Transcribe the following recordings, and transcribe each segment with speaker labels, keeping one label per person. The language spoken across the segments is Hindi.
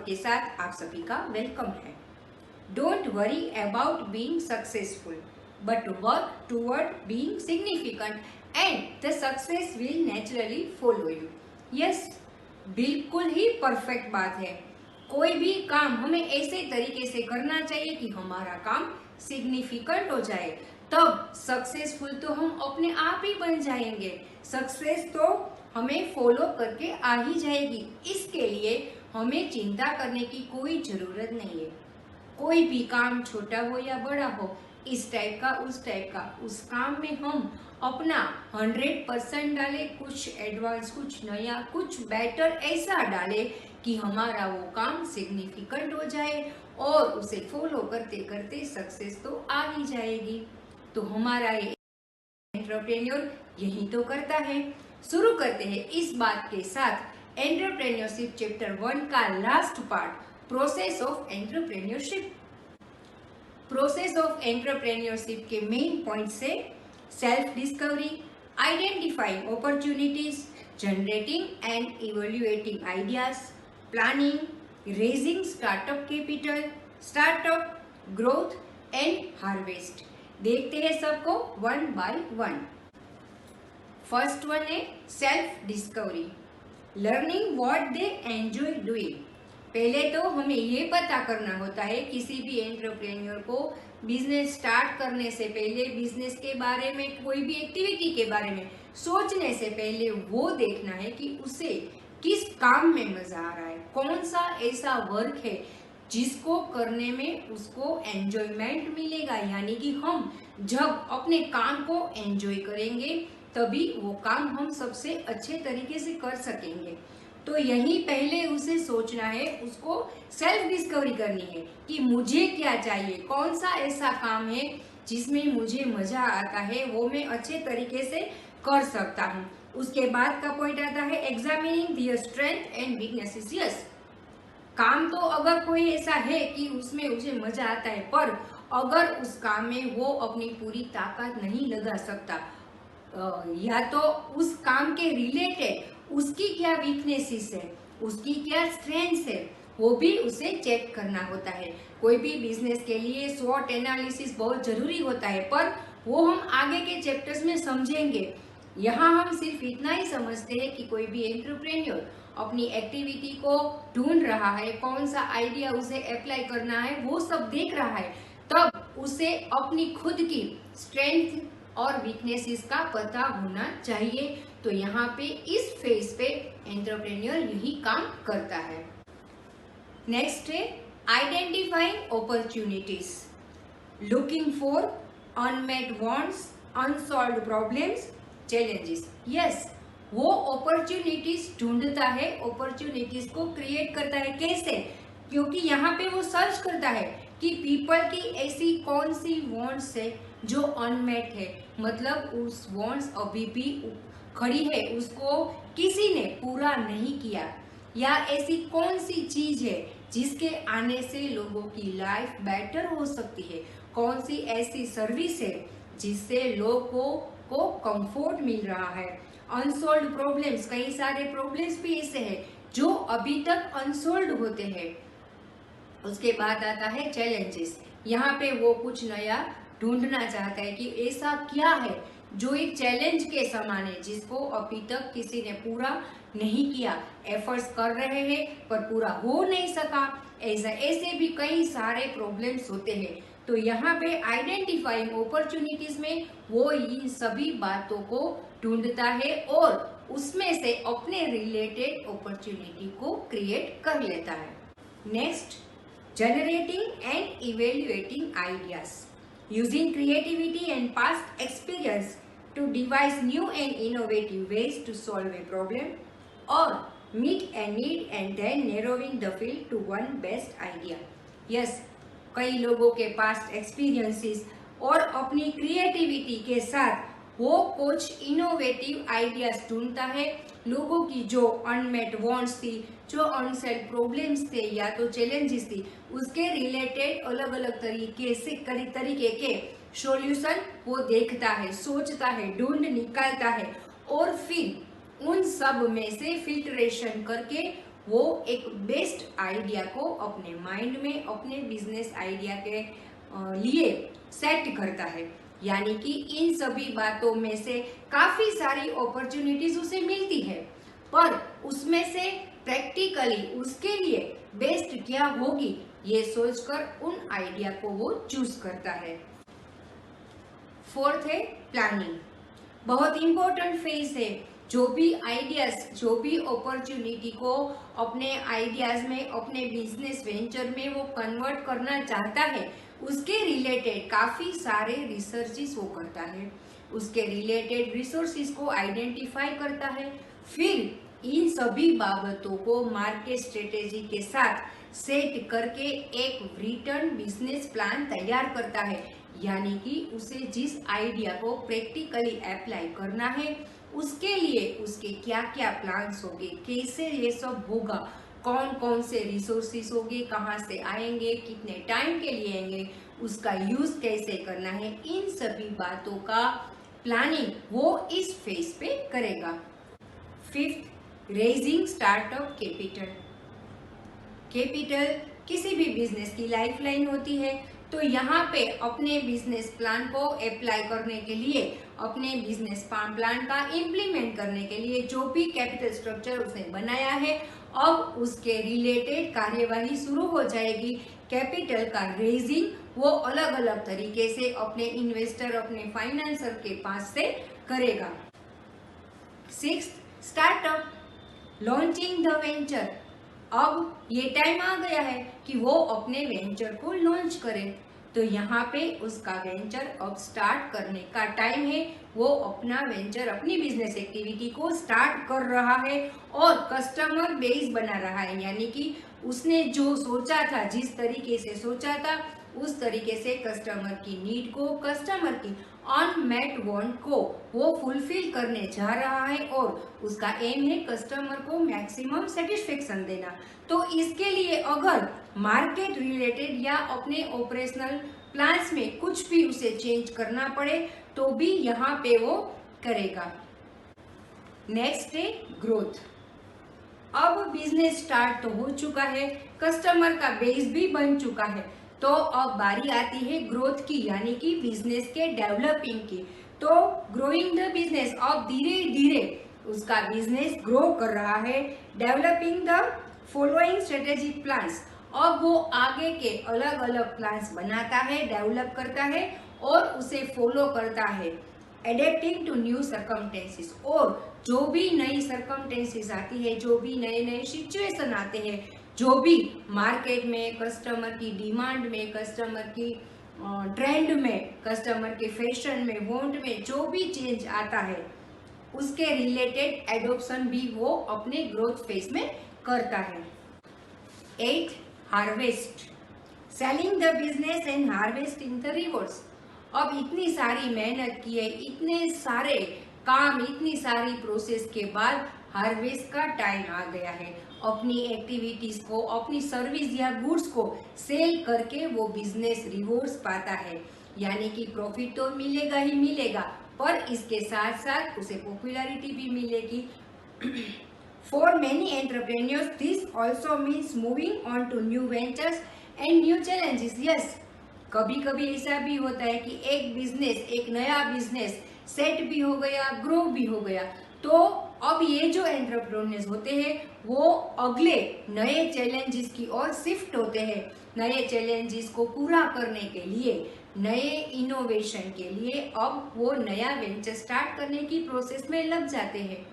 Speaker 1: थॉट के साथ आप सभी का वेलकम है। Don't worry about being successful but work toward being significant and the success will naturally follow you. Yes, बिल्कुल ही परफेक्ट बात है। कोई भी काम हमें ऐसे तरीके से करना चाहिए कि हमारा काम सिग्निफिकेंट हो जाए, तब सक्सेसफुल तो हम अपने आप ही बन जाएंगे। सक्सेस तो हमें फॉलो करके आ ही जाएगी। इसके लिए हमें चिंता करने की कोई जरूरत नहीं है। कोई भी काम छोटा हो या बड़ा हो, इस टाइप का उस टाइप का, उस काम में हम अपना 100% डाले, कुछ एडवांस, कुछ नया, कुछ बेटर ऐसा डाले कि हमारा वो काम सिग्निफिकेंट हो जाए और उसे फॉलो करते करते सक्सेस तो आ ही जाएगी। तो हमारा ये एंटरप्रेन्योर यही तो करता है। शुरू करते हैं इस बात के साथ एंटरप्रेन्योरशिप चैप्टर 1 का last part, process of entrepreneurship. Process of entrepreneurship के मेन पॉइंट से self discovery, identifying opportunities, generating and evaluating ideas, planning, raising startup capital, startup growth and harvest. देखते हैं सबको one by one. First one है self discovery, learning what they enjoy doing. पहले तो हमें ये पता करना होता है, किसी भी एंटरप्रेन्योर को बिजनेस स्टार्ट करने से पहले, बिजनेस के बारे में, कोई भी एक्टिविटी के बारे में सोचने से पहले वो देखना है कि उसे किस काम में मजा आ रहा है, कौन सा ऐसा वर्क है जिसको करने में उसको एंजॉयमेंट मिलेगा। यानी कि हम जब अपने काम को एंजॉय करेंगे तभी वो काम हम सबसे अच्छे तरीके से कर सकेंगे। तो यही पहले उसे सोचना है, उसको सेल्फ डिस्कवरी करनी है कि मुझे क्या चाहिए, कौन सा ऐसा काम है जिसमें मुझे मजा आता है, वो मैं अच्छे तरीके से कर सकता हूँ। उसके बाद का पॉइंट आता है examining their strength and weaknesses. Yes, काम तो अगर कोई ऐसा है कि उसमें उसे मजा आता है, पर अगर उस काम में वो अपनी पूरी ताकत नहीं लगा सकता, या तो उस काम के रिलेटेड उसकी क्या वीकनेसेस है, उसकी क्या स्ट्रेंथ्स है, वो भी उसे चेक करना होता है। कोई भी बिजनेस के लिए स्वॉट एनालिसिस बहुत जरूरी होता है, पर वो हम आगे के चैप्टर्स में समझेंगे। यहाँ हम सिर्फ इतना ही समझते हैं कि कोई भी एंटरप्रेन्योर अपनी एक्टिविटी को ढूंढ रहा है, कौन सा आइडिया उसे अप्लाई करना है वो सब देख रहा है, तब उसे अपनी खुद की स्ट्रेंथ और वीकनेसेस का पता होना चाहिए। तो यहाँ पे इस फेज पे एंटरप्रेन्योर यही काम करता है। नेक्स्ट है identifying opportunities, looking for unmet wants, unsolved problems, challenges. Yes, वो अपॉर्चुनिटीज ढूंढता है, अपॉर्चुनिटीज को क्रिएट करता है। कैसे? क्योंकि यहाँ पे वो सर्च करता है कि पीपल की ऐसी कौन सी वांट्स है जो अनमेट है, मतलब उस वांट्स अभी भी खड़ी है, उसको किसी ने पूरा नहीं किया, या ऐसी कौन सी चीज है जिसके आने से लोगों की लाइफ बेटर हो सकती है, कौन सी ऐसी सर्विस है जिससे लोगों को कंफर्ट मिल रहा है। अनसॉल्व्ड प्रॉब्लम्स, कई सारे प्रॉब्लम्स भी ऐसे हैं जो अभी तक अनसॉल्व्ड होते हैं। उसके बाद आता है चैलेंजेस, यहाँ पे वो कुछ नया ढूंढना चाहता है कि ऐसा क्या है जो एक चैलेंज के समान है, जिसको अभी तक किसी ने पूरा नहीं किया, एफर्ट्स कर रहे हैं पर पूरा हो नहीं सका। ऐसे भी कई सारे प्रॉब्लम्स होते हैं। तो यहाँ पे आइडेंटिफाइंग अपॉर्चुनिटीज में वो इन सभी बातों को ढूंढता है और उसमें से अपने रिलेटेड अपॉर्चुनिटी को क्रिएट कर लेता है। Next, generating and evaluating ideas, using creativity and past experience to devise new and innovative ways to solve a problem or meet a need and then narrowing the field to one best idea. Yes, कई लोगों के पास्ट एक्सपीरियंसेस और अपनी क्रिएटिविटी के साथ वो कुछ इनोवेटिव आइडियाज ढूंढता है। लोगों की जो अनमेट वांट्स थी, जो अनसेल्ड प्रॉब्लम्स थे या तो चैलेंजेस थी, उसके रिलेटेड अलग अलग तरीके के सॉल्यूशन वो देखता है, सोचता है, ढूंढ निकालता है और फिर उन सब में से फिल्ट्रेशन करके वो एक बेस्ट आइडिया को अपने माइंड में अपने बिजनेस आइडिया के लिए सेट करता है। यानी कि इन सभी बातों में से काफी सारी अपॉर्चुनिटीज उसे मिलती है, पर उसमें से प्रैक्टिकली उसके लिए बेस्ट क्या होगी ये सोचकर उन आइडिया को वो चूज करता है। फोर्थ है प्लानिंग। बहुत इंपॉर्टेंट फेज है। जो भी आइडियाज, जो भी अपॉर्चुनिटी को अपने आइडियाज में, अपने बिजनेस वेंचर में वो कन्वर्ट करना चाहता है, उसके रिलेटेड काफी सारे रिसर्चेस वो करता है, उसके रिलेटेड रिसोर्सेज को आइडेंटिफाई करता है, फिर इन सभी बाबतों को मार्केट स्ट्रेटेजी के साथ सेट करके एक रिटर्न बिजनेस प्लान तैयार करता है। यानी कि उसे जिस आइडिया को प्रैक्टिकली अप्लाई करना है उसके लिए उसके क्या क्या प्लान्स होंगे, कैसे ये सब होगा, कौन कौन से रिसोर्सेस होंगे, कहाँ से आएंगे, कितने टाइम के लिए आएंगे, उसका यूज कैसे करना है, इन सभी बातों का प्लानिंग वो इस फेज पे करेगा। Fifth, raising startup capital. Capital किसी भी बिजनेस की लाइफलाइन होती है, तो यहाँ पे अपने बिजनेस प्लान को अप्लाई करने के लिए, अपने बिजनेस प्लान का इम्प्लीमेंट करने के लिए जो भी कैपिटल स्ट्रक्चर उसने बनाया है, अब उसके रिलेटेड कार्यवाही शुरू हो जाएगी। कैपिटल का रेजिंग वो अलग अलग तरीके से अपने इन्वेस्टर, अपने फाइनेंसर के पास से करेगा। Sixth, startup, launching the venture. अब ये टाइम आ गया है कि वो अपने वेंचर को लॉन्च करे, तो यहाँ पे उसका वेंचर अब स्टार्ट करने का टाइम है। वो अपना वेंचर, अपनी बिजनेस एक्टिविटी को स्टार्ट कर रहा है और कस्टमर बेस बना रहा है। यानी कि उसने जो सोचा था, जिस तरीके से सोचा था, उस तरीके से कस्टमर की नीड को, कस्टमर की अनमेट वांट को वो फुलफिल करने जा रहा है और उसका एम है कस्टमर को मैक्सिमम सेटिस्फेक्शन देना। तो इसके लिए अगर मार्केट रिलेटेड या अपने ऑपरेशनल प्लान्स में कुछ भी उसे चेंज करना पड़े तो भी यहाँ पे वो करेगा। नेक्स्ट है ग्रोथ। अब बिजनेस स्टार्ट तो हो चुका है, कस्टमर का बेस भी बन चुका है, तो अब बारी आती है ग्रोथ की, यानी कि बिजनेस के डेवलपिंग की। तो ग्रोइंग द बिजनेस, अब धीरे धीरे उसका बिजनेस ग्रो कर रहा है। Developing the following strategic plans, अब वो आगे के अलग अलग प्लान्स बनाता है, डेवलप करता है और उसे फॉलो करता है। एडेप्टिंग टू न्यू सर्कमस्टेंसेस, और जो भी नई सर्कमस्टेंसेस आती है, जो भी नए नए सिचुएशन आते हैं, जो भी मार्केट में कस्टमर की डिमांड में, कस्टमर की ट्रेंड में, कस्टमर के फैशन में, वांट में जो भी चेंज आता है, उसके रिलेटेड एडॉप्शन भी वो अपने ग्रोथ फेज में करता है। 8, harvest, selling the business and harvesting the rewards. अब इतनी सारी मेहनत की है, इतने सारे काम, इतनी सारी प्रोसेस के बाद हार्वेस्ट का टाइम आ गया है। अपनी एक्टिविटीज को, अपनी सर्विस या गुड्स को सेल करके वो बिजनेस रिवॉर्ड्स पाता है। यानी कि प्रॉफिट तो मिलेगा ही मिलेगा, पर इसके साथ साथ उसे पॉपुलैरिटी भी मिलेगी। For many entrepreneurs this also means moving on to new ventures and new challenges. Yes, कभी कभी ऐसा भी होता है कि एक बिजनेस, एक नया बिजनेस सेट भी हो गया, ग्रो भी हो गया, तो अब ये जो एंटरप्रेन्योर्स होते हैं वो अगले नए चैलेंजेस की ओर शिफ्ट होते हैं। नए चैलेंजेस को पूरा करने के लिए, नए इनोवेशन के लिए अब वो नया वेंचर स्टार्ट करने की प्रोसेस में लग जाते हैं।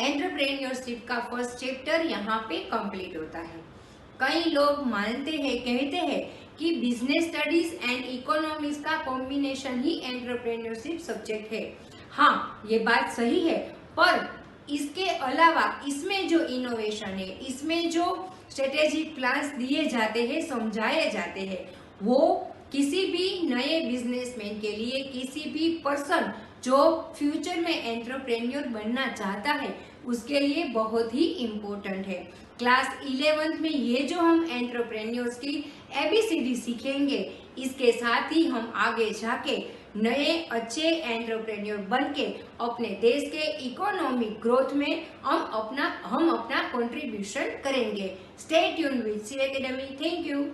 Speaker 1: एंटरप्रेन्योरशिप का फर्स्ट चैप्टर यहाँ पे कंप्लीट होता है। कई लोग मानते हैं, कहते हैं कि बिजनेस स्टडीज एंड इकोनॉमिक्स का कॉम्बिनेशन ही एंटरप्रेन्योरशिप सब्जेक्ट है। हाँ, ये बात सही है, पर इसके अलावा इसमें जो इनोवेशन है, इसमें जो स्ट्रेटेजिक प्लान्स दिए जाते हैं, समझाए जाते हैं, वो किसी भी नए बिजनेसमैन के लिए, किसी भी पर्सन जो फ्यूचर में एंटरप्रेन्योर बनना चाहता है, उसके लिए बहुत ही इम्पोर्टेंट है। क्लास 11th में ये जो हम एंटरप्रेन्योर्स की ABCD सीखेंगे, इसके साथ ही हम आगे जाके नए अच्छे एंटरप्रेन्योर बन के अपने देश के इकोनॉमिक ग्रोथ में हम अपना कंट्रीब्यूशन करेंगे। Stay tune with C academy. Thank you.